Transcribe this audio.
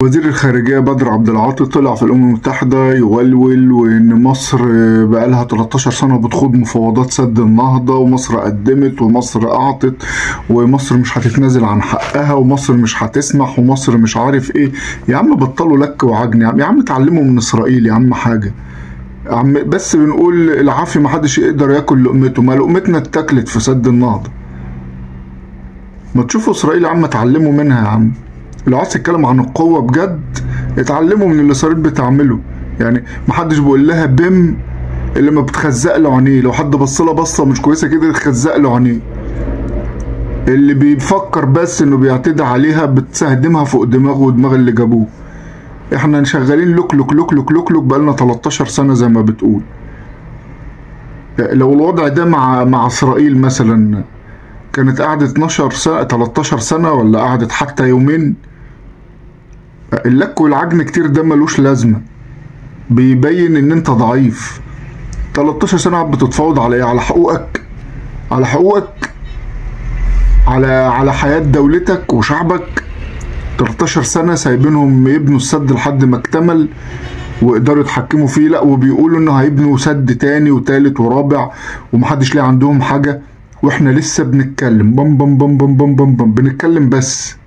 وزير الخارجية بدر عبد العاطي طلع في الأمم المتحدة يولول وإن مصر بقالها 13 سنة بتخوض مفاوضات سد النهضة، ومصر قدمت ومصر أعطت ومصر مش هتتنازل عن حقها ومصر مش هتسمح ومصر مش عارف إيه. يا عم بطلوا لك وعجن، يا عم اتعلموا من إسرائيل يا عم حاجة. يا عم بس بنقول العافية، محدش يقدر ياكل لقمته، ما لقمتنا اتاكلت في سد النهضة. ما تشوفوا إسرائيل يا عم اتعلموا منها يا عم. لو عايز تتكلم عن القوة بجد اتعلموا من اللي إسرائيل بتعمله. يعني محدش بيقول لها بم اللي ما بتخزق له عينيه، لو حد بصلها بصة مش كويسة كده تخزق له عينيه. اللي بيفكر بس انه بيعتدي عليها بتسهدمها فوق دماغه ودماغ اللي جابوه. احنا شغالين لوك لوك لوك لوك لوك لوك بقالنا 13 سنة زي ما بتقول. لو الوضع ده مع إسرائيل مثلا كانت قعدت 12 سنة 13 سنة ولا قعدت حتى يومين. اللك والعجن كتير ده ملوش لازمة، بيبين ان انت ضعيف. 13 سنة قاعد بتتفاوض على ايه؟ على حقوقك، على حقوقك، على حياة دولتك وشعبك. 13 سنة سايبينهم يبنوا السد لحد ما اكتمل ويقدروا يتحكموا فيه. لا وبيقولوا انه هيبنوا سد تاني وتالت ورابع ومحدش ليه عندهم حاجة، واحنا لسه بنتكلم بم بم بم بم بم بم بم بنتكلم بس.